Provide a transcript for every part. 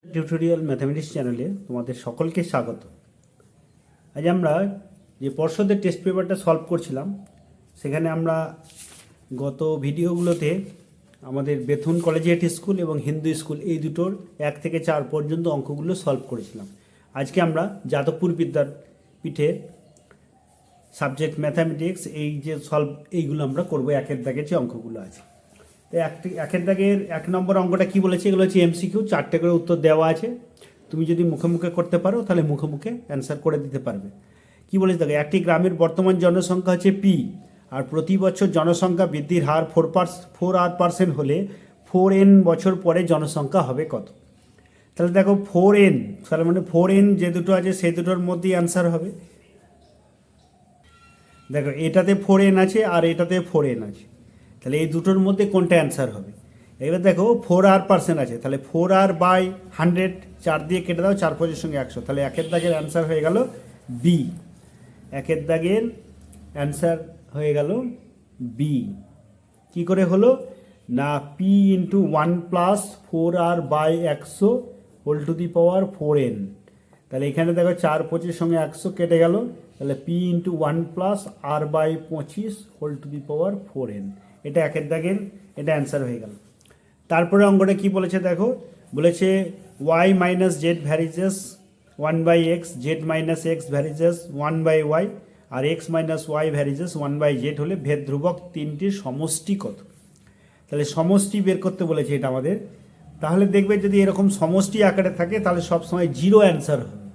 Tutorial mathematics চ্যানেলে তোমাদের সকলকে স্বাগত। আজ আমরা যে পর্ষদের টেস্ট পেপারটা সলভ করছিলাম, সেখানে আমরা গত ভিডিওগুলোতে আমাদের বেথুন কলেজিয়েট স্কুল এবং হিন্দু স্কুল এই দুটোর 1 থেকে 4 পর্যন্ত অঙ্কগুলো সলভ করেছিলাম। আজকে আমরা যাদবপুর বিদ্যাপীঠের সাবজেক্ট ম্যাথামেটিক্স এই যে সলভ এইগুলো আমরা করবো, একের দাগের যে অঙ্কগুলো আছে। তো একের দাগের 1 নম্বর অঙ্কটা কি বলেছে, এগুলো হচ্ছে এমসিকিউ, 4টে করে উত্তর দেওয়া আছে। তুমি যদি মুখে মুখে করতে পারো তাহলে মুখে মুখে অ্যান্সার করে দিতে পারবে। কি বলেছে দেখো, একটি গ্রামের বর্তমান জনসংখ্যা হচ্ছে পি, আর প্রতি বছর জনসংখ্যা বৃদ্ধির হার 4% হলে 4n বছর পরে জনসংখ্যা হবে কত? তাহলে দেখো 4n, তাহলে মানে 4n যে দুটো আছে সেই দুটোর মধ্যেই অ্যান্সার হবে। দেখো এটাতে 4n আছে আর এটাতে 4n আছে, তাহলে এই দুটোর মধ্যে কোনটা অ্যান্সার হবে? এবার দেখো 4r% আছে, তাহলে 4r/100, 4 দিয়ে কেটে দাও, 4 5 সঙ্গে 100, তাহলে একের দাগের অ্যান্সার হয়ে গেল বি। একের দাগের অ্যান্সার হয়ে গেল বি। কি করে হলো না, P into 1 + 4r/100 whole to the power 4n। তাহলে এখানে দেখো 4 25 সঙ্গে 100 কেটে গেল, তাহলে P into 1 + r/25 whole to the power 4n। এটা একের দাগের, এটা অ্যান্সার হয়ে গেল। তারপরে অঙ্কটা কি বলেছে দেখো, বলেছে y - z varies as 1/x, z - x varies as 1/y, আর x - y ভ্যারিজেস 1/z হলে ভেদ ধ্রুবক তিনটির সমষ্টি কত? তাহলে সমষ্টি বের করতে বলেছে এটা আমাদের। তাহলে দেখবে যদি এরকম সমষ্টি আকারে থাকে তাহলে সবসময় 0 অ্যান্সার হবে।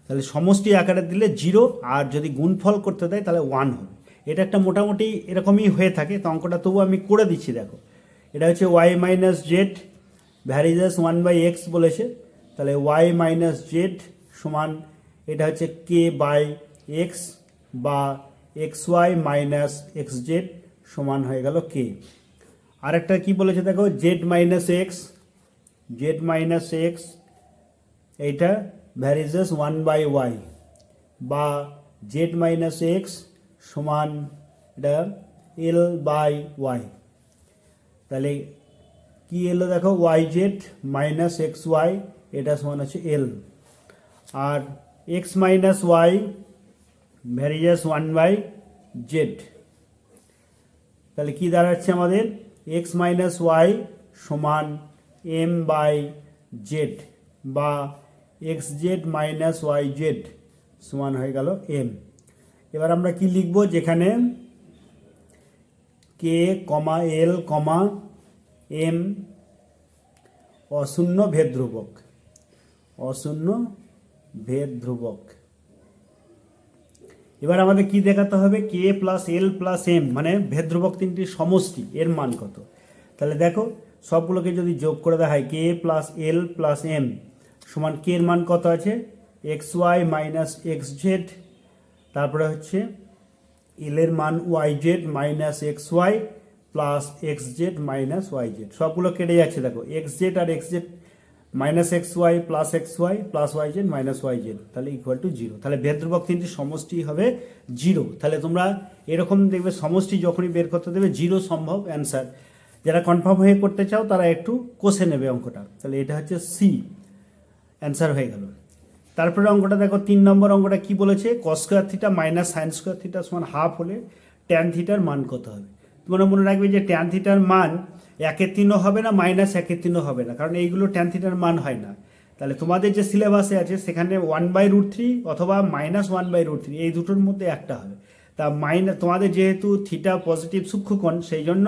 তাহলে সমষ্টি আকারে দিলে 0, আর যদি গুণফল করতে দেয় তাহলে 1 হবে। এটা একটা মোটামুটি এরকমই হয়ে থাকে, তো অঙ্কটা তবু আমি করে দিচ্ছি। দেখো এটা হচ্ছে y - z ভ্যারিজেস 1/x বলেছে, তাহলে y - z সমান এটা হচ্ছে k/x বা xy - xz সমান হয়ে গেল k। আরেকটা কি বলেছে দেখো, z - x এইটা ভ্যারিজেস 1/y বা z - x সমান এটা l/y। তাহলে কি এলো দেখো, yz - xy এটা সমান হচ্ছে l, আর x - y ভ্যারিজেস 1/z। তাহলে কি দাঁড়াচ্ছে আমাদের, x - y সমান m/z বা xz - yz সমান হয়ে গেল m। এবার আমরা কি লিখব, যেখানে k, l, m অশূন্য ভেদ ধ্রুবক, অশূন্য ভেদ ধ্রুবক। এবার আমাদের কি দেখাতে হবে, k + l + m মানে ভেদ ধ্রুবক তিনটির সমষ্টি, এর মান কত? তাহলে দেখো সবগুলোকে যদি যোগ করে দেওয়া হয়, k + l + m সমান k এর মান কত আছে, xy - xz, তারপরে হচ্ছে l এর মান yz - xy plus xz - yz, সবগুলো কেটে যাচ্ছে। দেখো xz আর xz -xy plus xy plus yz -yz, তাহলে ইকুয়াল টু 0। তাহলে ভেদ ধ্রুবক তিনটি সমষ্টি হবে 0। তাহলে তোমরা এরকম দেখবে সমষ্টি যখনই বের করতে দেবে 0 সম্ভব অ্যান্সার। যারা কনফার্ম হয়ে করতে চাও তারা একটু কষে নেবে অঙ্কটা। তাহলে এটা হচ্ছে সি, অ্যান্সার হয়ে গেল। তারপরে অঙ্কটা দেখো 3 নম্বর অঙ্কটা কি বলেছে, cos² θ - sin² θ সমান হাফ হলে tan থিটার মান কত হবে? তোমরা মনে রাখবে যে tan থিটার মান 1/3 হবে না, -1/3 হবে না, কারণ এইগুলো tan থিটার মান হয় না। তাহলে তোমাদের যে সিলেবাসে আছে সেখানে 1/√3 অথবা -1/√3 এই দুটোর মধ্যে একটা হবে। তা তোমাদের যেহেতু থিটা পজিটিভ সূক্ষ্মকোণ, সেই জন্য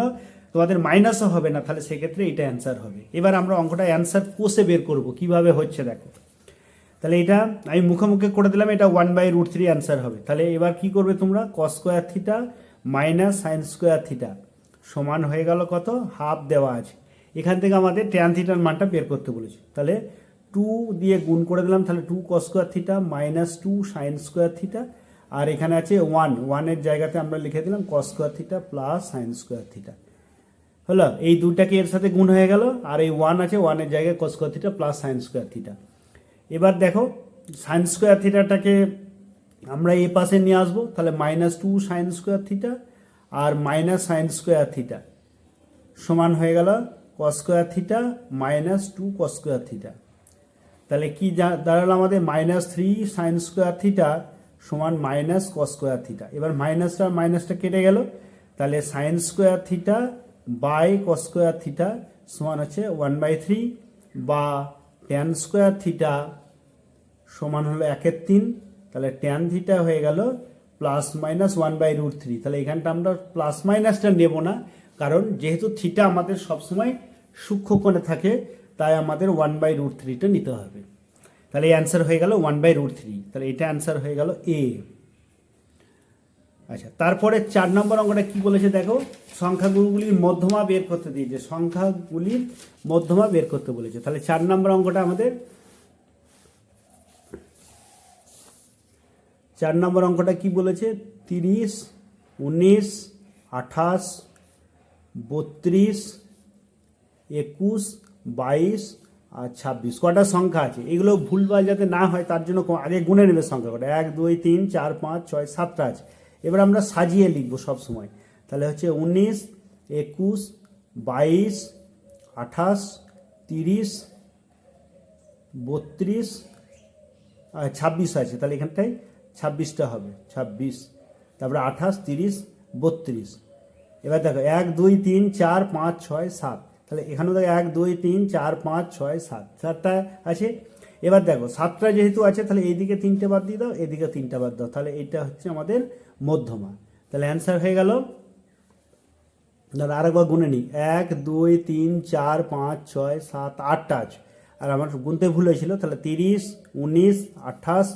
তোমাদের মাইনাসও হবে না, তাহলে সেক্ষেত্রে এটা অ্যান্সার হবে। এবার আমরা অঙ্কটা অ্যান্সার কোষে বের করব, কিভাবে হচ্ছে দেখো। তাহলে এটা আমি মুখে করে দিলাম, এটা 1/√3 অ্যান্সার হবে। তাহলে এবার কি করবে তোমরা, cos² θ - sin² θ সমান হয়ে গেল কত, হাফ দেওয়া আছে। এখান থেকে আমাদের tan থিটার মানটা বের করতে বলেছে, তাহলে 2 দিয়ে গুণ করে দিলাম, তাহলে 2 cos² θ - 2 sin² θ, আর এখানে আছে 1 এর জায়গাতে আমরা লিখে দিলাম cos² θ প্লাস sin² θ। হলো, এই দুটাকে এর সাথে গুণ হয়ে গেল, আর এই 1 আছে, 1 এর জায়গায় cos² θ প্লাস sin² θ। এবার দেখো sin² থিটাটাকে আমরা এই পাশে নিয়ে আসবো, তাহলে -2 sin² θ আর -sin² θ সমান হয়ে গেল cos square theta minus 2 cos square theta. তাহলে কি দাঁড়ালো আমাদের -3 সাইন স্কোয়ার থিটা সমান মাইনাস কস স্কোয়ার থিটা। এবার মাইনাসটা মাইনাসটা কেটে গেল, তাহলে sine square theta by cos square theta সমান হচ্ছে 1/3 বা ট্যান স্কোয়ার থিটা সমান হলো 1/3। তাহলে ট্যান থিটা হয়ে গেল ±1/√3। তাহলে এখানটা আমরা প্লাস মাইনাসটা নেব না, কারণ যেহেতু থিটা আমাদের সবসময় সূক্ষ্মকোণে থাকে, তাই আমাদের 1/√3টা নিতে হবে। তাহলে এই অ্যান্সার হয়ে গেল 1/√3। তাহলে এটা অ্যান্সার হয়ে গেল এ। আচ্ছা, তারপরে 4 নম্বর অঙ্কটা কি বলেছে দেখো, সংখ্যাগুলির মধ্যমা বের করতে দিয়েছে, সংখ্যাগুলির মধ্যমা বের করতে বলেছে। তাহলে 4 নম্বর অঙ্কটা আমাদের 4 নম্বর অঙ্কটা কি বলেছে, 30, 19, 28, 32, 21, 22 আর 26 কটা সংখ্যা আছে। এগুলো ভুলভাল যাতে না হয় তার জন্য আগে গুনে নেবে সংখ্যা কটা, 1 2 3 4 5 6 7টা আছে। এবার আমরা সাজিয়ে লিখবো সব সময়। তাহলে হচ্ছে 19, 21, 22, 28, 30, 32 আর 26 আছে। তাহলে এখানটায় 26টা হবে, 26, তারপরে 28, 30, 32। এবার দেখো 1 2 3 4 5 6 7, তাহলে এখানেও দেখো 1 2 3 4 5 6 7, 7টা আছে। এবার দেখো 7টা যেহেতু আছে, তাহলে এইদিকে 3টে বাদ দিয়ে দাও, এদিকে 3টা বাদ দাও, তাহলে এটা হচ্ছে আমাদের মধ্যমা। তাহলে অ্যান্সার হয়ে গেল, আরেকবার গুনে নিই, 1 2 3 4 5 6 7 8টা আছে, আর আমার গুনতে ভুল হয়েছিল। তাহলে 30, 19, 28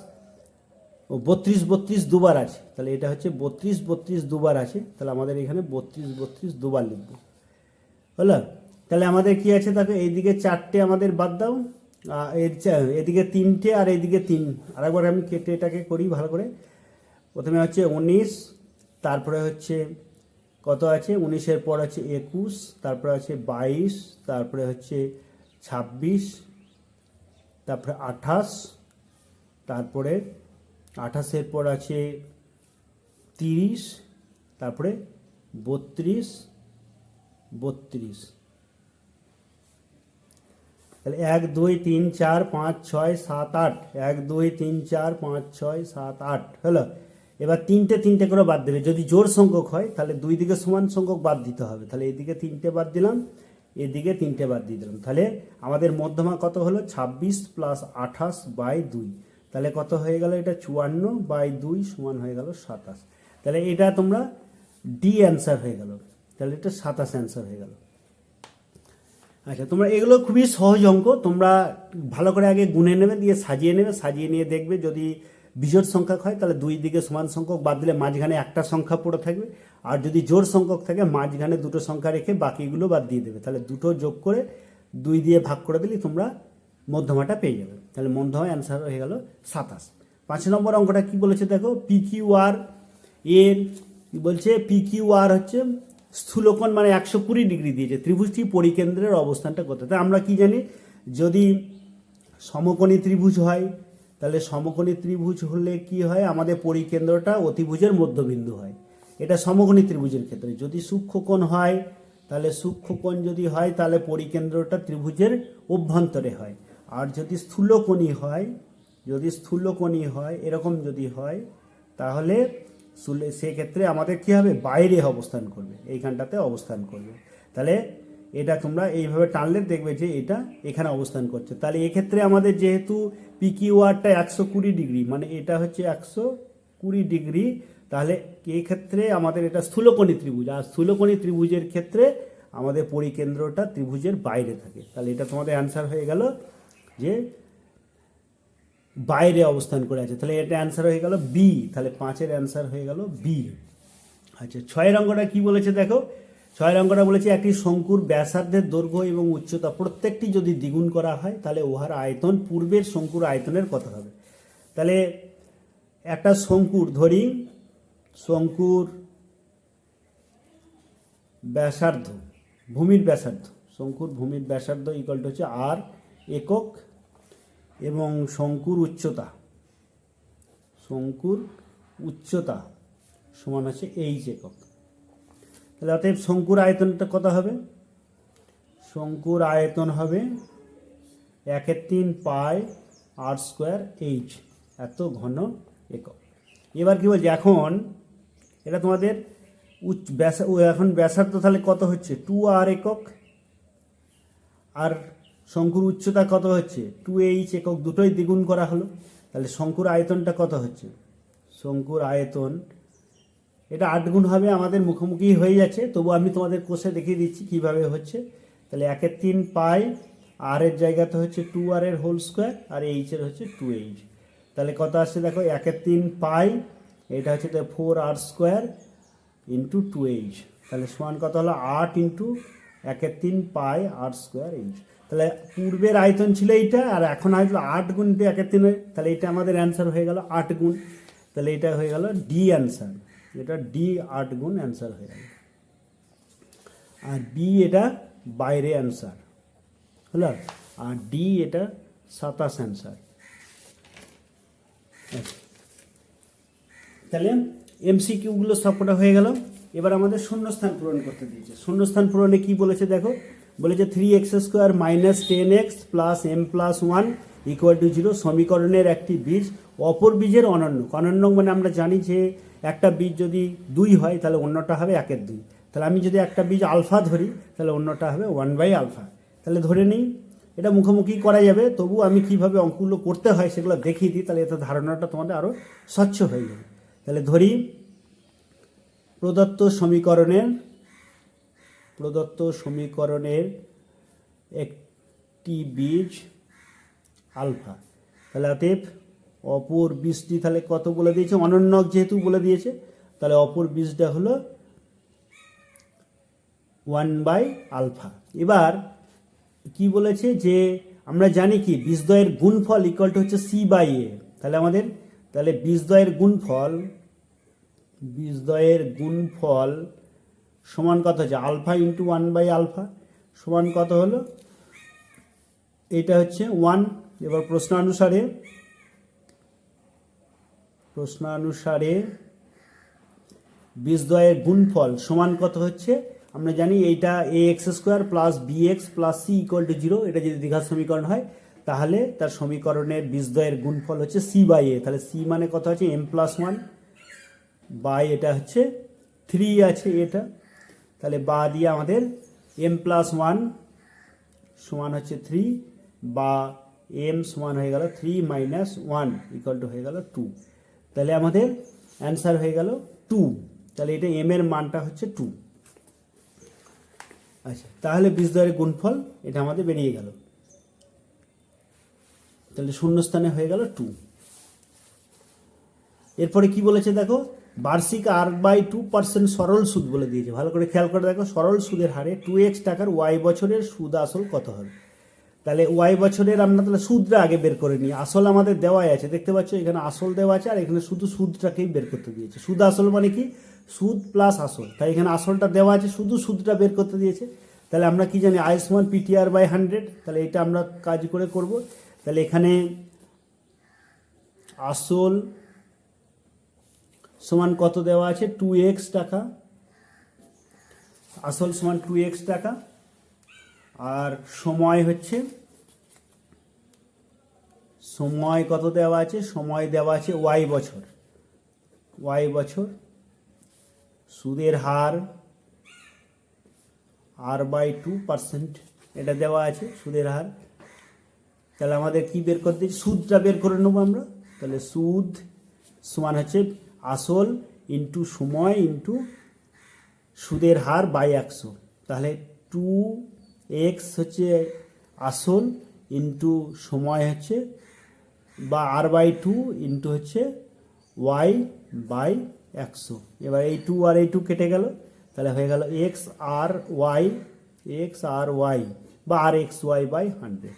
ও 32 32 দুবার আছে। তাহলে এটা হচ্ছে 32 32 দুবার আছে। তাহলে আমাদের এখানে 32 32 দুবার লিখব, হলো। তাহলে আমাদের কি আছে দেখো, এইদিকে 4টে আমাদের বাদ দাও, এদিকে 3টে আর এইদিকে 3। আরেকবার আমি কেটে এটাকে করি ভালো করে। প্রথমে হচ্ছে 19, তারপরে হচ্ছে কত আছে, 19-এর পর আছে 21, তারপরে আছে 22, তারপরে হচ্ছে 26, তারপরে 28, তারপরে 28-এর পর আছে 30, তারপরে 32 32। তাহলে 1 2 3 4 5 6 7 8, 1 2 3 4 5 6 7 8 হলো। এবার 3টে করে বাদ দেবে, যদি জোড় সংখ্যক হয় তাহলে দুই দিকে সমান সংখ্যক বাদ দিতে হবে। তাহলে এদিকে 3টে বাদ দিলাম, এদিকে 3টে বাদ দিয়ে দিলাম। তাহলে আমাদের মধ্যমা কত হলো, 26 + 28/2। তাহলে কত হয়ে গেল, এটা 54/2 সমান হয়ে গেল 27। তাহলে এটা তোমরা ডি অ্যান্সার হয়ে গেল। তাহলে এটা 27 অ্যান্সার হয়ে গেল। আচ্ছা, তোমরা এগুলো খুবই সহজ অঙ্ক, তোমরা ভালো করে আগে গুনে নেবে, দিয়ে সাজিয়ে নেবে, সাজিয়ে নিয়ে দেখবে যদি বিজোড় সংখ্যক হয় তাহলে দুই দিকে সমান সংখ্যক বাদ দিলে মাঝখানে একটা সংখ্যা পড়ে থাকবে, আর যদি জোড় সংখ্যক থাকে মাঝখানে দুটো সংখ্যা রেখে বাকিগুলো বাদ দিয়ে দেবে। তাহলে দুটো যোগ করে 2 দিয়ে ভাগ করে দিলে তোমরা মধ্যমাটা পেয়ে যাবে। তাহলে মধ্যমা অ্যান্সার হয়ে গেল 27। 5 নম্বর অঙ্কটা কি বলেছে দেখো, PQR এর কি বলছে, PQR হচ্ছে স্থূলকোণ মানে 120 ডিগ্রি দিয়েছে, ত্রিভুজটি পরিকেন্দ্রের অবস্থানটা কোথায়। তাই আমরা কি জানি, যদি সমকোণী ত্রিভুজ হয় তাহলে সমকোণী ত্রিভুজ হলে কি হয়, আমাদের পরিকেন্দ্রটা অতিভুজের মধ্যবিন্দু হয়, এটা সমকোণী ত্রিভুজের ক্ষেত্রে। যদি সূক্ষ্মকোণ হয় তাহলে সূক্ষ্মকোণ যদি হয় তাহলে পরিকেন্দ্রটা ত্রিভুজের অভ্যন্তরে হয়। আর যদি স্থূলকোণী হয় এরকম যদি হয় তাহলে সেক্ষেত্রে আমাদের কি হবে, বাইরে অবস্থান করবে, এইখানটাতে অবস্থান করবে। তাহলে এটা তোমরা এইভাবে টানলে দেখবে যে এটা এখানে অবস্থান করছে। তাহলে এক্ষেত্রে আমাদের যেহেতু PQRটা 120 ডিগ্রি, মানে এটা হচ্ছে 120 ডিগ্রি, তাহলে এই ক্ষেত্রে আমাদের এটা স্থূলকোণী ত্রিভুজ, আর স্থূলকোণী ত্রিভুজের ক্ষেত্রে আমাদের পরিকেন্দ্রটা ত্রিভুজের বাইরে থাকে। তাহলে এটা তোমাদের অ্যান্সার হয়ে গেল যে বাইরে অবস্থান করে আছে। তাহলে এটা অ্যান্সার হয়ে গেল বি। তাহলে 5-এর অ্যান্সার হয়ে গেল বি। আচ্ছা, 6 অঙ্কটা কি বলেছে দেখো, 6 অঙ্কটা বলেছে একটি শঙ্কুর ব্যাসার্ধের দৈর্ঘ্য এবং উচ্চতা প্রত্যেকটি যদি দ্বিগুণ করা হয় তাহলে উহার আয়তন পূর্বের শঙ্কুর আয়তনের কত হবে। তাহলে একটা শঙ্কুর ধরি, শঙ্কুর ব্যাসার্ধ, শঙ্কুর ভূমির ব্যাসার্ধ ইকুয়াল টু হচ্ছে আর একক, এবং শঙ্কুর উচ্চতা সমান আছে এইচ একক। তাহলে অতএব শঙ্কুর আয়তনটা কত হবে, শঙ্কুর আয়তন হবে 1/3 পাই আর স্কোয়ার এইচ, এত ঘন একক। এবার কি বলছে, এখন এটা তোমাদের এখন ব্যাসার্ধ তাহলে কত হচ্ছে 2r একক, আর শঙ্কুর উচ্চতা কত হচ্ছে 2h একক, দুটোই দ্বিগুণ করা হলো। তাহলে শঙ্কুর আয়তনটা কত হচ্ছে, শঙ্কুর আয়তন এটা 8 গুণ হবে, আমাদের মুখোমুখি হয়ে যাচ্ছে, তবু আমি তোমাদের কোষে দেখিয়ে দিচ্ছি কিভাবে হচ্ছে। তাহলে 1/3 পাই, আর এর জায়গাতে হচ্ছে 2r এর হোল স্কোয়ার, আর এইচ এর হচ্ছে 2h। তাহলে কত আসছে দেখো, 1/3 পাই, এটা হচ্ছে 4r স্কোয়ার ইন্টু 2h, তাহলে সমান কত হলো 8 ইন্টু 1/3 পাই আর স্কোয়ার এইচ। তাহলে পূর্বের আয়তন ছিল এইটা, আর এখন আসলো 8 গুণ ইন্টু 1/3, তাহলে এটা আমাদের অ্যান্সার হয়ে গেল 8 গুণ। তাহলে এটা হয়ে গেল ডি অ্যান্সার, এটা ডি 8 গুণ অ্যান্সার হয়ে গেল। আর বি এটা বাইরে অ্যান্সার হলো, আর ডি এটা 27 অ্যান্সার। তাহলে এমসিকিউগুলো সবকটা হয়ে গেল। এবার আমাদের শূন্যস্থান পূরণ করতে দিয়েছে। শূন্যস্থান পূরণে কি বলেছে দেখো, বলেছে 3x² minus 10x plus m plus 1 equal to 0 সমীকরণের একটি বীজ অপর বীজের অনন্য। অনন্য মানে আমরা জানি যে একটা বীজ যদি 2 হয় তাহলে অন্যটা হবে 1/2। তাহলে আমি যদি একটা বীজ আলফা ধরি তাহলে অন্যটা হবে 1/α। তাহলে ধরে নিই, এটা মুখোমুখি করা যাবে, তবু আমি কিভাবে অঙ্কগুলো করতে হয় সেগুলো দেখিয়ে দিই, তাহলে এতে ধারণাটা তোমাদের আরও স্বচ্ছ হয়ে যাবে। তাহলে ধরি প্রদত্ত সমীকরণের একটি বীজ আলফা। তাহলে অতএব অপর বীজটি তাহলে কত বলে দিয়েছে, অনন্যক যেহেতু বলে দিয়েছে, তাহলে অপর বীজটা হলো 1/α। এবার কি বলেছে যে আমরা জানি কি বীজদ্বয়ের গুণফল ইকুয়াল টু হচ্ছে c/a। তাহলে বীজদ্বয়ের গুণফল সমান কত হচ্ছে আলফা ইন্টু 1/α সমান কত হলো, এটা হচ্ছে 1। এবার প্রশ্নানুসারে বীজদ্বয়ের গুণফল সমান কত হচ্ছে, আমরা জানি এইটা ax² plus bx plus c equal to 0। এটা যদি দ্বিঘাত সমীকরণ হয় তাহলে তার সমীকরণের বীজদ্বয়ের গুণফল হচ্ছে c/a। তাহলে c মানে কত হচ্ছে m প্লাস 1 বাই এটা হচ্ছে 3 আছে এটা, তাহলে বা দিয়ে আমাদের m প্লাস 1 সমান হচ্ছে 3 বা m সমান হয়ে গেল 3 মাইনাস 1 ইকুয়াল টু হয়ে গেল 2। তাহলে আমাদের অ্যান্সার হয়ে গেল 2। তাহলে এটা m এর মানটা হচ্ছে 2। আচ্ছা, তাহলে বীজদ্বয়ের গুণফল এটা আমাদের বেরিয়ে গেল। তাহলে শূন্যস্থানে হয়ে গেল 2। এরপরে কি বলেছে দেখো, বার্ষিক r/2% সরল সুদ বলে দিয়েছে। ভালো করে খেয়াল করে দেখো, সরল সুদের হারে 2x টাকার y বছরের সুদ আসল কত হবে। তাহলে y বছরের আমরা তাহলে সুদটা আগে বের করে নিই। আসল আমাদের দেওয়াই আছে, দেখতে পাচ্ছ এখানে আসল দেওয়া আছে, আর এখানে শুধু সুদটাকেই বের করতে দিয়েছে। সুদ আসল মানে কি, সুদ প্লাস আসল। তাই এখানে আসলটা দেওয়া আছে, শুধু সুদটা বের করতে দিয়েছে। তাহলে আমরা কি জানি i সমান ptr/100। তাহলে এটা আমরা কাজ করে করব। তাহলে এখানে আসল সমান কত দেওয়া আছে 2x টাকা, আসল সমান 2x টাকা, আর সময় হচ্ছে কত দেওয়া আছে, সময় দেওয়া আছে y বছর, সুদের হার r/2% এটা দেওয়া আছে সুদের হার। তাহলে আমাদের কি বের করতে, সুদটা বের করে নেবো আমরা। তাহলে সুদ সমান হচ্ছে আসল ইন্টু সময় ইন্টু সুদের হার বাই 100। তাহলে 2x হচ্ছে আসল ইন্টু সময় হচ্ছে বা r/2 ইন্টু হচ্ছে y/100। এবার এই 2 আর এই 2 কেটে গেল, তাহলে হয়ে গেল x আর y বা rxy/100।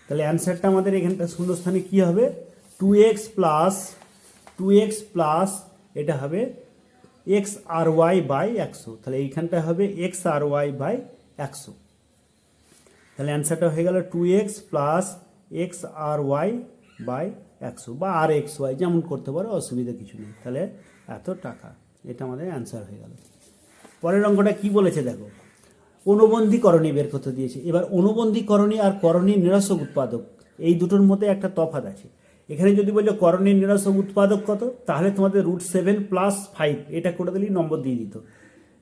তাহলে অ্যান্সারটা আমাদের এখানটা শূন্যস্থানে কি হবে, 2x প্লাস এটা হবে x আর y/100। তাহলে এইখানটা হবে x আর y/100। তাহলে অ্যান্সারটা হয়ে গেল 2x প্লাস x আর y/100 বা rxy, যেমন করতে পারো, অসুবিধা কিছু নেই। তাহলে এত টাকা, এটা আমাদের অ্যান্সার হয়ে গেল। পরের অঙ্কটা কি বলেছে দেখো, অনুবন্ধীকরণী বের করতে দিয়েছে। এবার অনুবন্ধীকরণী আর করণী নিরসক উৎপাদক এই দুটোর মধ্যে একটা তফাৎ আছে। এখানে যদি বললো করণী নিরসক উৎপাদক কত, তাহলে তোমাদের √7 + 5 এটা করে দিলেই নম্বর দিয়ে দিত।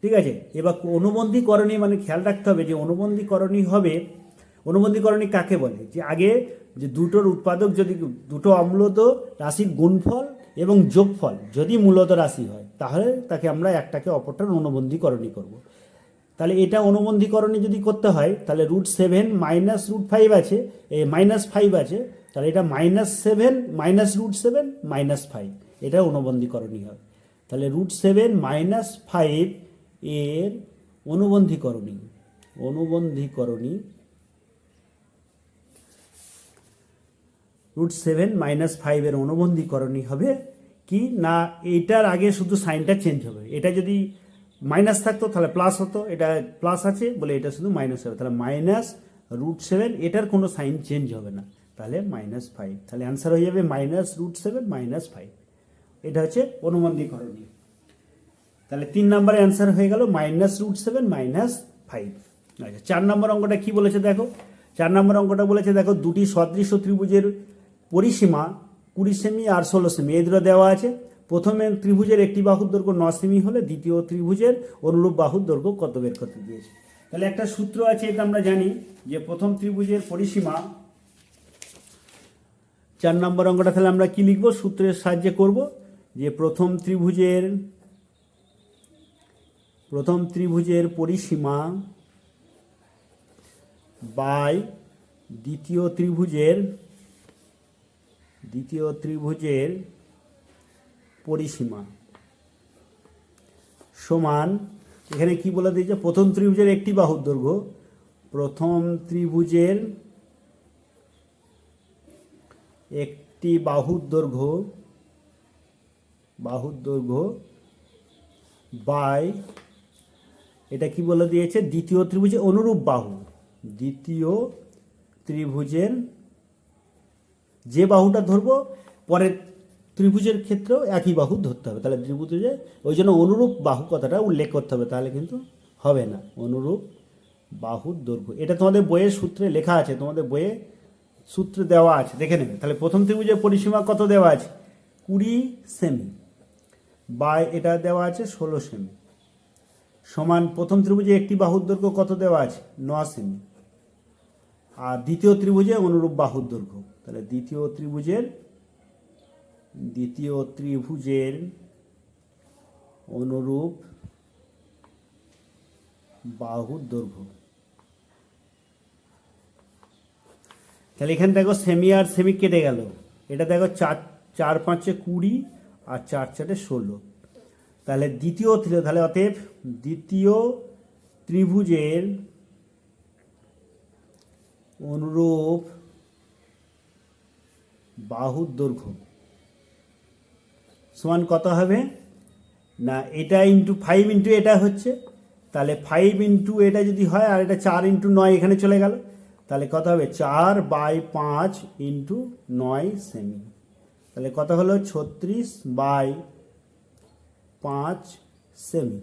ঠিক আছে, এবার অনুবন্ধীকরণী মানে খেয়াল রাখতে হবে যে অনুবন্ধীকরণী হবে, অনুবন্ধীকরণী কাকে বলে, যে আগে যে দুটোর উৎপাদক যদি দুটো অম্লত রাশির গুণফল এবং যোগফল যদি মূলত রাশি হয়, তাহলে তাকে আমরা একটাকে অপরটার অনুবন্ধীকরণী করব। তাহলে এটা অনুবন্ধীকরণী যদি করতে হয়, তাহলে √7 - √5 আছে, -5 আছে, তাহলে এটা -7 - √7 -5, এটা অনুবন্ধীকরণী হয়। তাহলে √7 - 5 এর অনুবন্ধীকরণী √7 - 5 এর অনুবন্ধীকরণী হবে কি না, এটার আগে শুধু সাইনটা চেঞ্জ হবে। এটা যদি মাইনাস থাকতো তাহলে প্লাস হতো, এটা প্লাস আছে বলে এটা শুধু মাইনাস হবে, তাহলে -√7, এটার কোনো সাইন চেঞ্জ হবে না, তাহলে -5, তাহলে অ্যান্সার হয়ে যাবে -√7 - 5। এটা হচ্ছে অনুবন্ধীকরণী। তাহলে 3 নম্বরে অ্যান্সার হয়ে গেল -√7 - 5। আচ্ছা, 4 নম্বর অঙ্কটা কি বলেছে দেখো। 4 নম্বর অঙ্কটা বলেছে দেখো, দুটি সদৃশ ত্রিভুজের পরিসীমা 20 সেমি আর 16 সেমি এই দুটো দেওয়া আছে। প্রথমে ত্রিভুজের একটি বাহুর দৈর্ঘ্য 9 সেমি হলে দ্বিতীয় ত্রিভুজের অনুরূপ বাহুর দৈর্ঘ্য কত বের করতে দিয়েছে। তাহলে একটা সূত্র আছে, এটা আমরা জানি যে প্রথম ত্রিভুজের পরিসীমা, 4 নম্বর অঙ্কটা তাহলে আমরা কি লিখব, সূত্রের সাহায্যে করব, যে প্রথম ত্রিভুজের পরিসীমা বাই দ্বিতীয় ত্রিভুজের পরিসীমা সমান, এখানে কি বলে দিয়েছে, প্রথম ত্রিভুজের একটি বাহুর দৈর্ঘ্য, প্রথম ত্রিভুজের একটি বাহুর দৈর্ঘ্য বাই, এটা কি বলে দিয়েছে, দ্বিতীয় ত্রিভুজের অনুরূপ বাহু, দ্বিতীয় ত্রিভুজের যে বাহুটা ধরবো পরের ত্রিভুজের ক্ষেত্রেও একই বাহু ধরতে হবে, তাহলে ত্রিভুজে ওই জন্য অনুরূপ বাহু কথাটা উল্লেখ করতে হবে, তাহলে কিন্তু হবে না। অনুরূপ বাহুর দৈর্ঘ্য, এটা তোমাদের বইয়ের সূত্রে লেখা আছে, তোমাদের বইয়ে সূত্রে দেওয়া আছে, দেখে নেবে। তাহলে প্রথম ত্রিভুজের পরিসীমা কত দেওয়া আছে, 20 সেমি বাই এটা দেওয়া আছে 16 সেমি সমান প্রথম ত্রিভুজে একটি বাহুর দৈর্ঘ্য কত দেওয়া আছে, 9 সেমি, আর দ্বিতীয় ত্রিভুজে অনুরূপ বাহুর দৈর্ঘ্য, তাহলে দ্বিতীয় ত্রিভুজের অনুরূপ বাহুর দৈর্ঘ্য। তাহলে এখানে দেখো সেমি আর সেমি কেটে গেল, এটা দেখো 4 × 5 = 20 আর 4 × 4 = 16, তাহলে তাহলে অতএব দ্বিতীয় ত্রিভুজের অনুরূপ বাহুর দৈর্ঘ্য সমান কত হবে না, এটা ×5 × এটা হচ্ছে, তাহলে 5 × এটা যদি হয়, আর এটা 4 × 9 এখানে চলে গেল, তাহলে কত হবে 4/5 × 9 সেমি, তাহলে কত হলো 36/5 সেমি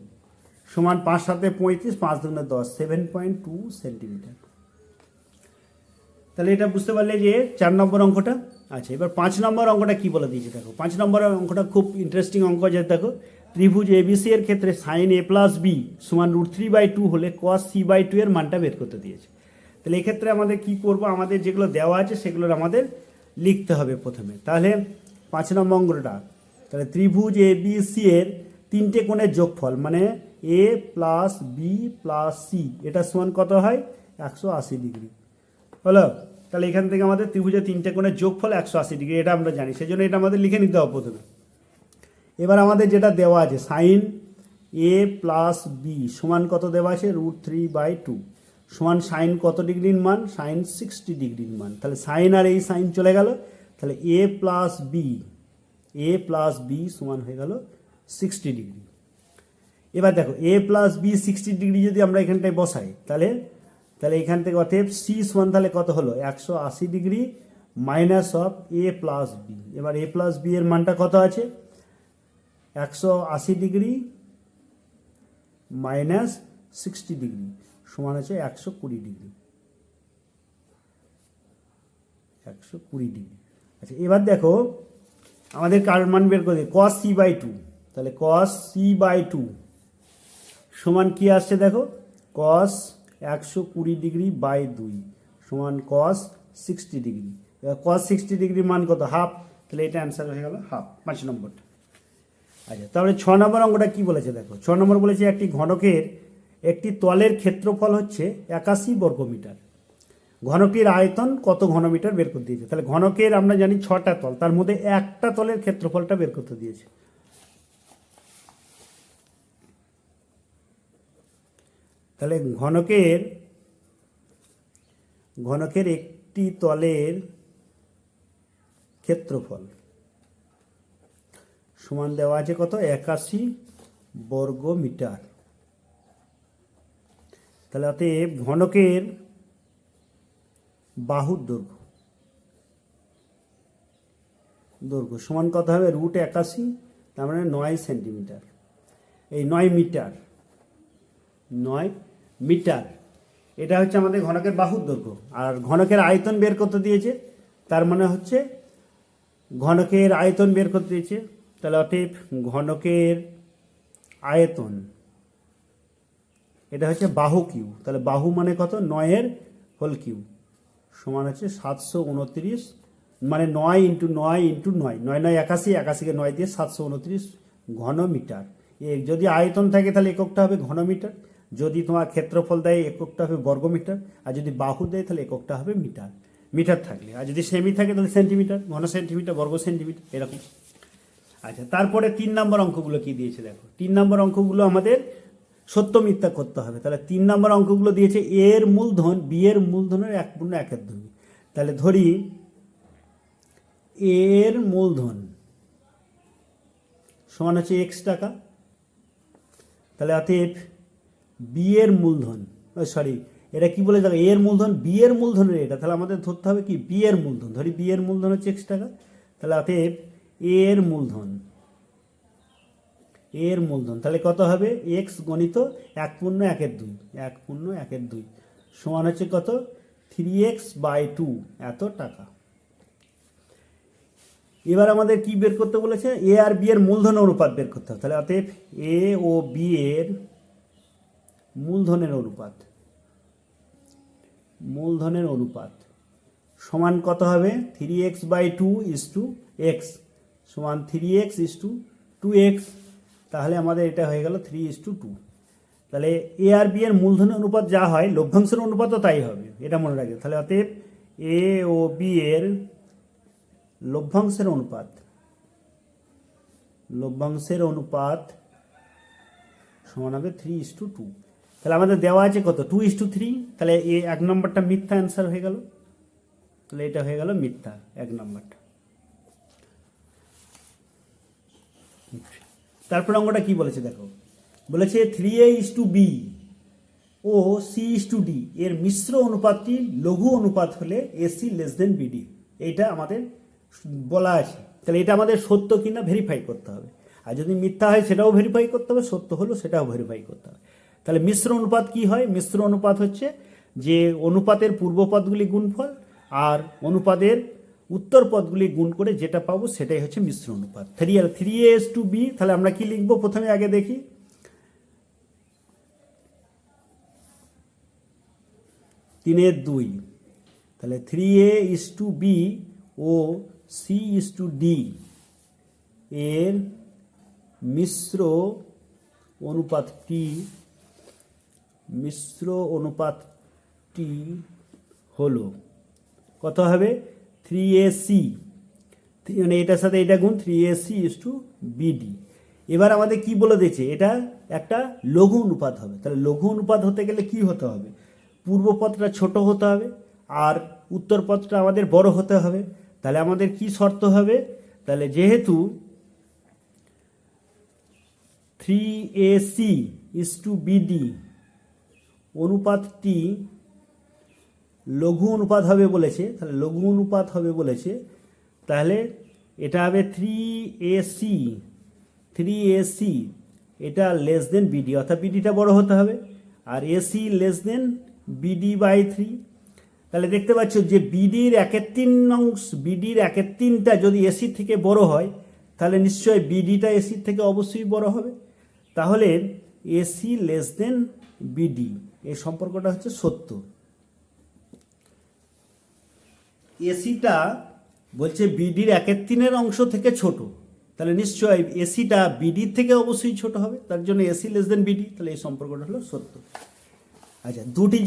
সমান 5 × 7 = 35, 5 × 2 = 10, 7.2 সেন্টিমিটার। তাহলে এটা বুঝতে পারলে যে 4 নম্বর অঙ্কটা। আচ্ছা, এবার 5 নম্বর অঙ্কটা কি বলে দিয়েছে দেখো। 5 নম্বর অঙ্কটা খুব ইন্টারেস্টিং অঙ্ক, যে দেখো ত্রিভুজ ABC এর ক্ষেত্রে sin A + B সমান √3/2 হলে cos C/2 এর মানটা বের করতে দিয়েছে। তাহলে এক্ষেত্রে আমাদের কি করব, আমাদের যেগুলো দেওয়া আছে সেগুলোর আমাদের লিখতে হবে প্রথমে। তাহলে 5 নম্বর অঙ্কটা, তাহলে ত্রিভুজ ABC এর 3টে কোণের যোগফল মানে A + B + C, এটা সমান কত হয়, 180 ডিগ্রি হলো। তাহলে এখান থেকে আমাদের ত্রিভুজের 3টে কোণের যোগফল 180 ডিগ্রি, এটা আমরা জানি, সেই জন্য এটা আমাদের লিখে নিতে হবে প্রথমে। এবার আমাদের যেটা দেওয়া আছে sin A + B সমান কত দেওয়া আছে, √3/2 সমান সাইন কত ডিগ্রির মান, সাইন 60 ডিগ্রির মান, তাহলে সাইন আর এই সাইন চলে গেল, তাহলে A + B সমান হয়ে গেল 60 ডিগ্রি। এবার দেখো A + B 60 ডিগ্রি যদি আমরা এখানটায় বসাই, তাহলে এখান থেকে অতএব C সমান তাহলে কত হলো, 180 degree minus of A + B। এবার A + B এর মানটা কত আছে, 180 ডিগ্রি মাইনাস 60 ডিগ্রি সমান হচ্ছে 120 ডিগ্রি। 120 ডিগ্রি। আচ্ছা, এবার দেখো আমাদের কার মান বের করে cos c/2, তাহলে cos c/2 সমান কি আসছে দেখো, cos 120 ডিগ্রি বাই 2 সমান cos 60 ডিগ্রি। এবার cos 60 ডিগ্রির মান কত, হাফ, তাহলে এটা অ্যান্সার হয়ে গেল হাফ, 5 নম্বরটা। আচ্ছা, তাহলে 6 নম্বর অঙ্কটা কি বলেছে দেখো, 6 নম্বর বলেছে একটি ঘনকের একটি তলের ক্ষেত্রফল হচ্ছে 81 বর্গমিটার, ঘনকটির আয়তন কত ঘনমিটার বের করতে দিয়েছে। তাহলে ঘনকের আমরা জানি 6টা তল, তার মধ্যে একটা তলের ক্ষেত্রফলটা বের করতে দিয়েছে। তাহলে ঘনকের একটি তলের ক্ষেত্রফল সমান দেওয়া আছে কত, 81 বর্গমিটার। তাহলে অতএব ঘনকের বাহুর দৈর্ঘ্য সমান কত হবে, √81, তার মানে 9 সেন্টিমিটার, এই 9 মিটার, 9 মিটার। এটা হচ্ছে আমাদের ঘনকের বাহুর দৈর্ঘ্য। আর ঘনকের আয়তন বের করতে দিয়েছে, তার মানে হচ্ছে ঘনকের আয়তন বের করতে দিয়েছে। তাহলে অতএব ঘনকের আয়তন, এটা হচ্ছে বাহু কিউ, তাহলে বাহু মানে কত, 9 হোল কিউ সমান হচ্ছে 729, মানে 9 × 9 × 9, 9 9 81, 81কে 9 দিয়ে 729 ঘনমিটার। যদি আয়তন থাকে তাহলে এককটা হবে ঘনমিটার, যদি তোমার ক্ষেত্রফল দেয় এককটা হবে বর্গমিটার, আর যদি বাহু দেয় তাহলে এককটা হবে মিটার, মিটার থাকলে, আর যদি সেমি থাকে তাহলে সেন্টিমিটার, ঘন সেন্টিমিটার, বর্গ সেন্টিমিটার, এরকম। আচ্ছা, তারপরে 3 নম্বর অঙ্কগুলো কি দিয়েছে দেখো, 3 নম্বর অঙ্কগুলো আমাদের সত্য মিথ্যা করতে হবে। তাহলে 3 নম্বর অঙ্কগুলো দিয়েছে এর মূলধন বি এর মূলধনের 1/1/2। তাহলে ধরি এর মূলধন সমান হচ্ছে x টাকা, তাহলে অতএব বি এর মূলধন, সরি এটা কি বলে দেখো, এর মূলধন বি এর মূলধনের এটা, তাহলে আমাদের ধরতে হবে কি, বি এর মূলধন, ধরি বি এর মূলধন হচ্ছে x টাকা, তাহলে অতএব এর মূলধন, তাহলে কত হবে, x গণিত 1/1/2, 1/1/2 সমান হচ্ছে কত, 3x/2 এত টাকা। এবার আমাদের কি বের করতে বলেছে, এ আর বি এর মূলধন অনুপাত বের করতে হবে। তাহলে অতএব এ ও বি এর মূলধনের অনুপাত সমান কত হবে, 3x/2 = x সমান 3x = 2x, তাহলে আমাদের এটা হয়ে গেল 3:2। তাহলে এ আর বি এর মূলধনের অনুপাত যা হয় লভ্যাংশের অনুপাতও তাই হবে, এটা মনে রাখবে। তাহলে অতএব এ ও বি এর লভ্যাংশের অনুপাত সমান হবে 3:2। তাহলে আমাদের দেওয়া আছে কত, 2:3, তাহলে এ 1 নম্বরটা মিথ্যা অ্যান্সার হয়ে গেল, তাহলে এটা হয়ে গেল মিথ্যা 1 নম্বরটা। তারপর অঙ্কটা কি বলেছে দেখো, বলেছে 3a:b ও c:d এর মিশ্র অনুপাতটি লঘু অনুপাত হলে ac bd। এইটা আমাদের বলা আছে, তাহলে এটা আমাদের সত্য কিনা ভেরিফাই করতে হবে, আর যদি মিথ্যা হয় সেটাও ভেরিফাই করতে হবে, সত্য হলো সেটাও ভেরিফাই করতে হবে। তাহলে মিশ্র অনুপাত কি হয়, মিশ্র অনুপাত হচ্ছে যে অনুপাতের পূর্বপদগুলি গুণফল আর অনুপাতের উত্তর পদগুলি গুণ করে যেটা পাবো সেটাই হচ্ছে মিশ্র অনুপাত। 3a:b, তাহলে আমরা কি লিখবো, প্রথমে আগে দেখি 3/2, তাহলে 3a:b ও c:d এর মিশ্র অনুপাতটি হলো কত হবে, 3ac, মানে এটার সাথে এটা গুণ 3ac:bd। এবার আমাদের কি বলে দিয়েছে, এটা একটা লঘু অনুপাত হবে। তাহলে লঘু অনুপাত হতে গেলে কি হতে হবে, পূর্বপদটা ছোট হতে হবে আর উত্তর পদটা আমাদের বড় হতে হবে। তাহলে আমাদের কি শর্ত হবে, তাহলে যেহেতু 3ac:bd অনুপাতটি লঘু অনুপাত হবে বলেছে, তাহলে লঘু অনুপাত হবে বলেছে, তাহলে এটা হবে 3ac এটা bd, অর্থাৎ বিডিটা বড় হতে হবে। আর AC less than BD by 3। তাহলে দেখতে পাচ্ছ যে বিডির 1/3 অংশ, বিডির 1/3টা যদি এসি থেকে বড় হয় তাহলে নিশ্চয়ই বিডিটা এসির থেকে অবশ্যই বড় হবে। তাহলে এসি লেস দেন বিডি, এই সম্পর্কটা হচ্ছে সত্য। এসিটা বলছে বিডির 1/3 অংশ থেকে ছোট, তাহলে নিশ্চয়ই এসিটা বিডির থেকে অবশ্যই ছোট হবে, তার জন্য এসি লেস দেন বিডি, তাহলে এই সম্পর্কটা হলো সত্য। আচ্ছা, দুটি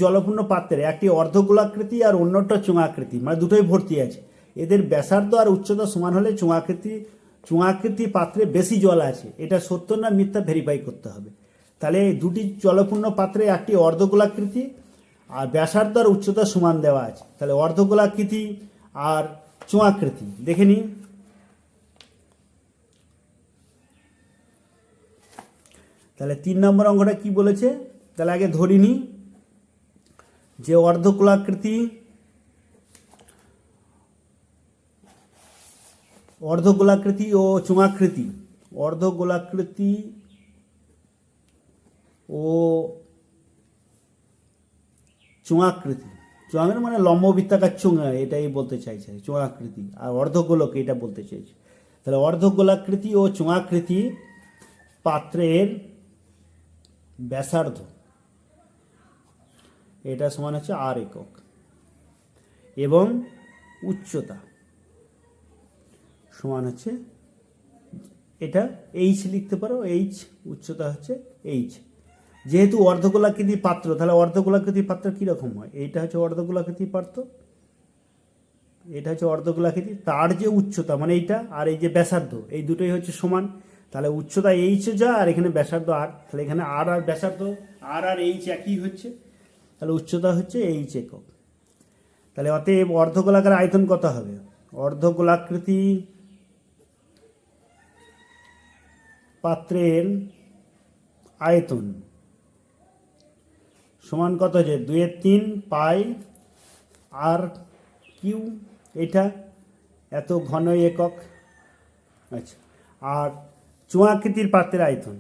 জলপূর্ণ পাত্রে, একটি অর্ধগোলাকৃতি আর অন্যটা চোঙাকৃতি, মানে দুটোই ভর্তি আছে। এদের ব্যাসার্ধ আর উচ্চতা সমান হলে চোঙাকৃতি পাত্রে বেশি জল আছে, এটা সত্য না মিথ্যা ভেরিফাই করতে হবে। তাহলে দুটি জলপূর্ণ পাত্রে একটি অর্ধগোলাকৃতি আর ব্যাসার্ধ আর উচ্চতা সমান দেওয়া আছে, তাহলে অর্ধগোলাকৃতি আর চোঙাকৃতি দেখে নিই। তাহলে 3 নম্বর অঙ্কটা কি বলেছে, তাহলে আগে ধরি নিই যে অর্ধগোলাকৃতি ও চোঙাকৃতি, অর্ধগোলাকৃতি ও চোঙাকৃতি, চোঙার মানে লম্ববৃত্তাকার চোঙা, এটাই বলতে চাইছে চোঙাকৃতি, আর অর্ধগোলক এটা বলতে চাইছে। তাহলে অর্ধগোলাকৃতি ও চোঙাকৃতি পাত্রের ব্যাসার্ধ এটা সমান হচ্ছে আর একক, এবং উচ্চতা সমান হচ্ছে এটা এইচ লিখতে পারো, এইচ, উচ্চতা হচ্ছে এইচ। যেহেতু অর্ধগোলাকৃতি পাত্র, তাহলে অর্ধগোলাকৃতি পাত্র কীরকম হয়, এইটা হচ্ছে অর্ধগোলাকৃতি পাত্র, এটা হচ্ছে অর্ধগোলাকৃতি, তার যে উচ্চতা মানে এইটা আর এই যে ব্যাসার্ধ, এই দুটোই হচ্ছে সমান। তাহলে উচ্চতা এইচ যা, আর এখানে ব্যাসার্ধ আর, তাহলে এখানে আর ব্যাসার্ধ আর এইচ একই হচ্ছে, তাহলে উচ্চতা হচ্ছে এইচ একক। তাহলে অতএব অর্ধগোলাকার আয়তন কত হবে, অর্ধগোলাকৃতি পাত্রের আয়তন সমান কত হচ্ছে 2/3 পাই আর কিউ, এটা এত ঘন একক। আচ্ছা, আর চোঙাকৃতির পাত্রের আয়তন,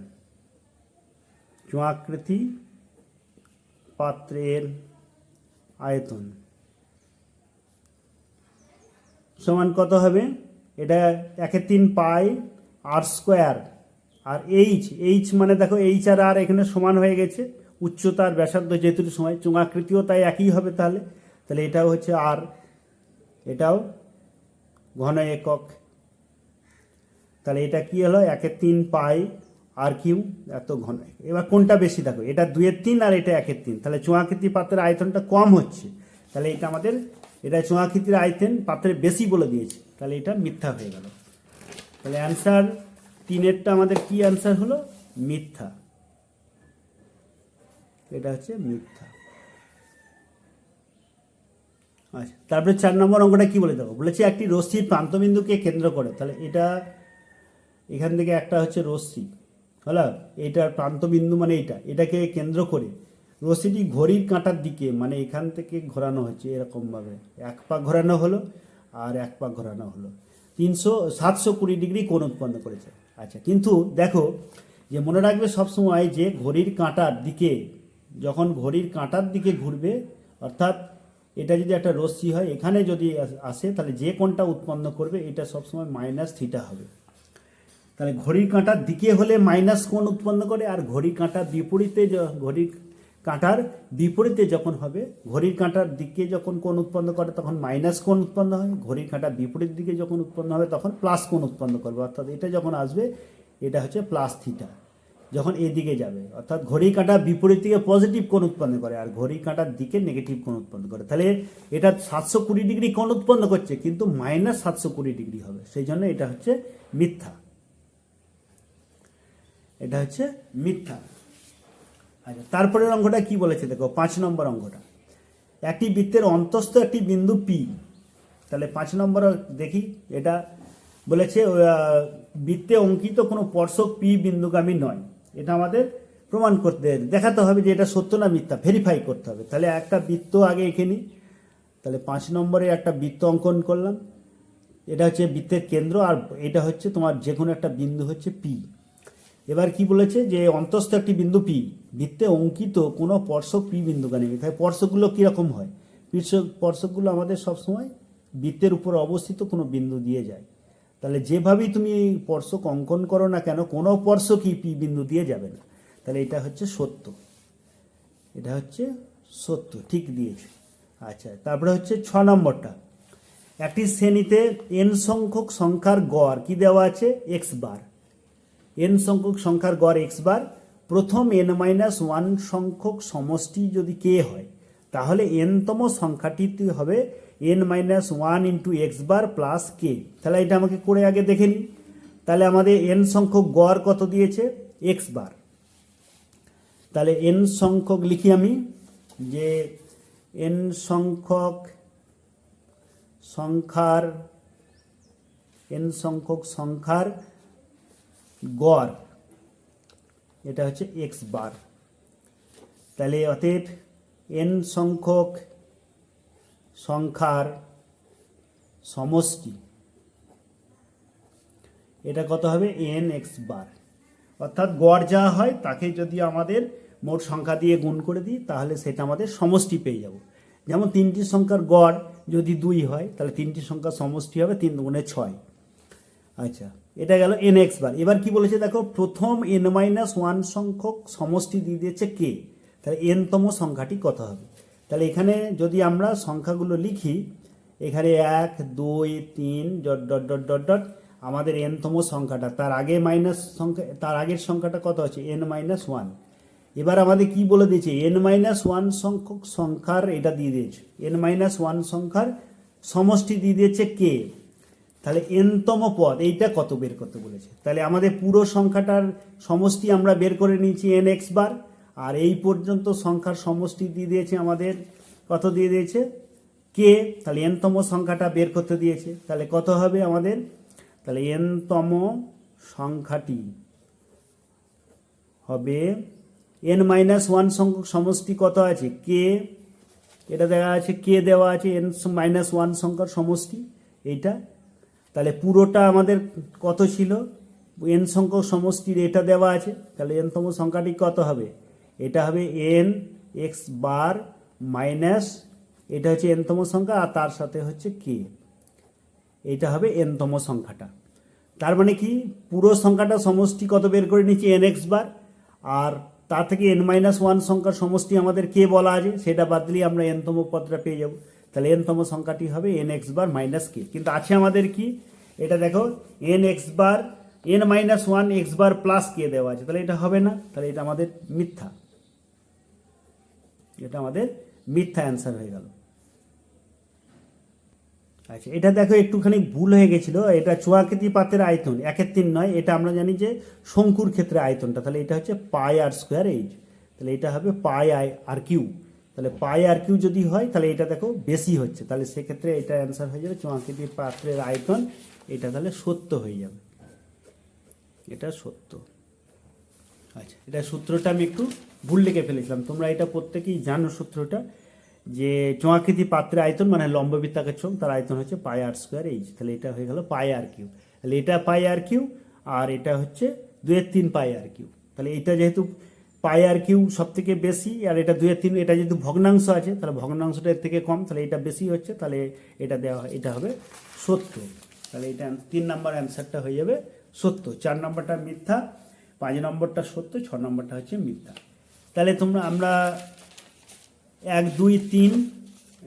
চোঙাকৃতি পাত্রের আয়তন সমান কত হবে, এটা 1/3 পাই আর স্কোয়ার, আর এইচ মানে দেখো এইচ আর এখানে সমান হয়ে গেছে, উচ্চতা আর ব্যাসার্ধ যেহেতু সময়, চোঙাকৃতিও তাই একই হবে। তাহলে তাহলে এটাও হচ্ছে আর, এটাও ঘন একক। তাহলে এটা কি হলো 1/3 পাই আর কিউ এত ঘন। এবার কোনটা বেশি দেখো, এটা 2/3 আর এটা 1/3, তাহলে চোঙাকৃতি পাত্রের আয়তনটা কম হচ্ছে, তাহলে এটা আমাদের, এটা চোঙাকৃতির আয়তন পাত্রে বেশি বলে দিয়েছে, তাহলে এটা মিথ্যা হয়ে গেল। তাহলে অ্যান্সার 3-এরটা আমাদের কি অ্যান্সার হলো, মিথ্যা, এটা হচ্ছে মিথ্যা। আচ্ছা, তারপরে 4 নম্বর অঙ্কটা কি বলে দেবো, বলেছে একটি রশ্মির প্রান্তবিন্দুকে কেন্দ্র করে, তাহলে এটা এখান থেকে একটা হচ্ছে রশ্মি হলো, এটার প্রান্তবিন্দু মানে এটাকে কেন্দ্র করে রশ্মিটি ঘড়ির কাঁটার দিকে, মানে এখান থেকে ঘোরানো হচ্ছে এরকমভাবে, এক পাক ঘোরানো হলো আর এক পাক ঘোরানো হলো, 720 ডিগ্রি কোণ উৎপন্ন করেছে। আচ্ছা, কিন্তু দেখো যে মনে রাখবে সবসময় যে ঘড়ির কাঁটার দিকে, যখন ঘড়ির কাঁটার দিকে ঘুরবে, অর্থাৎ এটা যদি একটা রশ্মি হয় এখানে যদি আসে, তাহলে যে কোণটা উৎপন্ন করবে এটা সবসময় -θ হবে। তাহলে ঘড়ির কাঁটার দিকে হলে মাইনাস কোণ উৎপন্ন করে, আর ঘড়ির কাঁটার বিপরীতে যখন হবে, ঘড়ির কাঁটার দিকে যখন কোণ উৎপন্ন করে তখন মাইনাস কোণ উৎপন্ন হয়, ঘড়ির কাঁটার বিপরীত দিকে যখন উৎপন্ন হবে তখন প্লাস কোণ উৎপন্ন করবে, অর্থাৎ এটা যখন আসবে এটা হচ্ছে +θ, যখন এদিকে যাবে, অর্থাৎ ঘড়ির কাঁটার বিপরীত দিকে পজিটিভ কোণ উৎপন্ন করে আর ঘড়ির কাঁটার দিকে নেগেটিভ কোণ উৎপন্ন করে। তাহলে এটা 720 ডিগ্রি কোণ উৎপন্ন করছে, কিন্তু -720 ডিগ্রি হবে, সেই জন্য এটা হচ্ছে মিথ্যা, এটা হচ্ছে মিথ্যা। আচ্ছা, তারপরের অঙ্কটা কি বলেছে দেখো, 5 নম্বর অঙ্কটা, একটি বৃত্তের অন্তস্থ একটি বিন্দু পি, তাহলে 5 নম্বর দেখি, এটা বলেছে বৃত্তে অঙ্কিত কোনো স্পর্শক পি বিন্দুগামী নয়, এটা আমাদের প্রমাণ করতে দেখাতে হবে যে এটা সত্য না মিথ্যা, ভেরিফাই করতে হবে। তাহলে একটা বৃত্ত আগে এঁকে নিই, তাহলে 5 নম্বরে একটা বৃত্ত অঙ্কন করলাম, এটা হচ্ছে বৃত্তের কেন্দ্র, আর এটা হচ্ছে তোমার যে কোনো একটা বিন্দু হচ্ছে পি। এবার কি বলেছে যে অন্তস্থ একটি বিন্দু পি, বৃত্তে অঙ্কিত কোনো স্পর্শক পি বিন্দুগামী। তাই স্পর্শকগুলো কীরকম হয়? স্পর্শকগুলো আমাদের সবসময় বৃত্তের উপর অবস্থিত কোনো বিন্দু দিয়ে যায়। তাহলে যেভাবেই তুমি এই স্পর্শক অঙ্কন করো না কেন, কোনো স্পর্শকই পি বিন্দু দিয়ে যাবে না। তাহলে এটা হচ্ছে সত্য, এটা হচ্ছে সত্য, ঠিক দিয়েছে। আচ্ছা, তারপরে হচ্ছে 6 নম্বরটা, একটি শ্রেণীতে n সংখ্যক সংখ্যার গড় কি দেওয়া আছে? x বার। n সংখ্যক সংখ্যার গড় x বার, প্রথম n-1 সংখ্যক সমষ্টি যদি k হয়, তাহলে nতম সংখ্যাটি হবে n-1 into x bar plus কে। তাহলে এটা আমাকে করে আগে দেখে নিই। তাহলে আমাদের n সংখ্যক গড় কত দিয়েছে? x বার। তাহলে n সংখ্যক লিখি আমি, যে n সংখ্যক সংখ্যার গড় এটা হচ্ছে x বার। তাহলে অতএব n সংখ্যক সংখ্যার সমষ্টি এটা কত হবে? n(x বার। অর্থাৎ গড় যা হয় তাকে যদি আমাদের মোট সংখ্যা দিয়ে গুণ করে দিই, তাহলে সেটা আমাদের সমষ্টি পেয়ে যাব। যেমন 3টি সংখ্যার গড় যদি 2 হয়, তাহলে 3টি সংখ্যার সমষ্টি হবে 3 দুগুণে 6। আচ্ছা, এটা গেল n(x বার। এবার কি বলেছে দেখো, প্রথম n-1 সংখ্যক সমষ্টি দিয়ে দিয়েছে কে। তাহলে nতম সংখ্যাটি কত হবে? তাহলে এখানে যদি আমরা সংখ্যাগুলো লিখি, এখানে 1 2 3 dot dot dot dot dot আমাদের nতম সংখ্যাটা, তার আগে মাইনাস সংখ্যা, তার আগের সংখ্যাটা কত আছে? n-1। এবার আমাদের কি বলে দিয়েছে? n-1 সংখ্যক সংখ্যার এটা দিয়ে দিয়েছে, n-1 সংখ্যার সমষ্টি দিয়ে দিয়েছে কে। তাহলে nতম পদ এইটা কত বের করতে বলেছে। তাহলে আমাদের পুরো সংখ্যাটার সমষ্টি আমরা বের করে নিয়েছি n(x বার), আর এই পর্যন্ত সংখ্যার সমষ্টি দিয়ে দিয়েছে আমাদের কত দিয়ে দিয়েছে? কে। তাহলে nতম সংখ্যাটা বের করতে দিয়েছে। তাহলে কত হবে আমাদের? তাহলে nতম সংখ্যাটি হবে n-1 সংখ্যক সমষ্টি কত আছে? কে। এটা দেওয়া আছে, কে দেওয়া আছে, n-1 সংখ্যার সমষ্টি এইটা। তাহলে পুরোটা আমাদের কত ছিল? n সংখ্যক সমষ্টির এটা দেওয়া আছে। তাহলে nতম সংখ্যাটি কত হবে? এটা হবে n(x বার) মাইনাস এটা হচ্ছে nতম সংখ্যা, আর তার সাথে হচ্ছে কে। এইটা হবে nতম সংখ্যাটা। তার মানে কি, পুরো সংখ্যাটা সমষ্টি কত বের করে নিচ্ছি? n(x বার, আর তা থেকে n-1 সংখ্যার সমষ্টি আমাদের কে বলা আছে, সেটা বাদ দিলে আমরা nতম পদটা পেয়ে যাব। তাহলে nতম সংখ্যাটি হবে n(x বার মাইনাস কে। কিন্তু আছে আমাদের কি, এটা দেখো n(x বার n-1 x বার প্লাস কে দেওয়া আছে। তাহলে এটা হবে না, তাহলে এটা আমাদের মিথ্যা, এটা আমাদের মিথ্যা অ্যান্সার হয়ে গেল। আচ্ছা, এটা দেখো একটুখানি ভুল হয়ে গেছিল। এটা চুয়াকৃতি পাত্রের আয়তন 1/3 নয়, এটা আমরা জানি যে শঙ্কুর ক্ষেত্রে আয়তনটা। তাহলে এটা হচ্ছে পাই আর স্কোয়ার এইচ। তাহলে এটা হবে পাই আর কিউ। তাহলে পাই আর কিউ যদি হয়, তাহলে এটা দেখো বেশি হচ্ছে, তাহলে সেক্ষেত্রে এটা অ্যান্সার হয়ে যাবে চুয়াকৃতি পাত্রের আয়তন। এটা তাহলে সত্য হয়ে যাবে, এটা সত্য। আচ্ছা, এটা সূত্রটা আমি একটু ভুল লিখে ফেলেছিলাম, তোমরা এটা প্রত্যেকেই জানো সূত্রটা, যে চোঙাকৃতি পাত্রের আয়তন মানে লম্ববৃত্তাকার চোঙ, তার আয়তন হচ্ছে পাই আর স্কোয়ার এইচ। তাহলে এটা হয়ে গেল পাই আর কিউ। তাহলে এটা পাই আর কিউ, আর এটা হচ্ছে 2/3 পাই আর কিউ। তাহলে এটা যেহেতু পাই আর কিউ সব থেকে বেশি, আর এটা 2/3, এটা যেহেতু ভগ্নাংশ আছে, তাহলে ভগ্নাংশটা এর থেকে কম, তাহলে এটা বেশি হচ্ছে, তাহলে এটা দেওয়া হয়, এটা হবে সত্য। তাহলে এটা 3 নম্বর অ্যান্সারটা হয়ে যাবে সত্য। 4 নম্বরটা মিথ্যা, 5 নম্বরটা সত্য, 6 নম্বরটা হচ্ছে মিথ্যা। তাহলে আমরা 1 2 3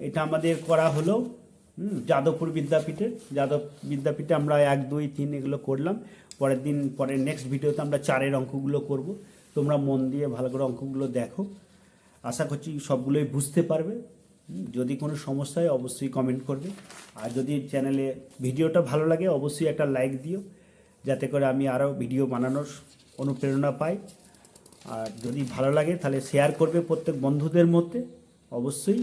এটা আমাদের করা হলো যাদবপুর বিদ্যাপীঠে আমরা 1 2 3 এগুলো করলাম। পরের নেক্সট ভিডিওতে আমরা 4-এর অঙ্কগুলো করব। তোমরা মন দিয়ে ভালো করে অঙ্কগুলো দেখো, আশা করছি সবগুলোই বুঝতে পারবে। যদি কোনো সমস্যা হয় অবশ্যই কমেন্ট করবে, আর যদি চ্যানেলে ভিডিওটা ভালো লাগে অবশ্যই একটা লাইক দিও, যাতে করে আমি আরও ভিডিও বানানোর অনুপ্রেরণা পাই। আর যদি ভালো লাগে তাহলে শেয়ার করবে প্রত্যেক বন্ধুদের মধ্যে অবশ্যই।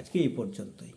আজকে এই পর্যন্তই।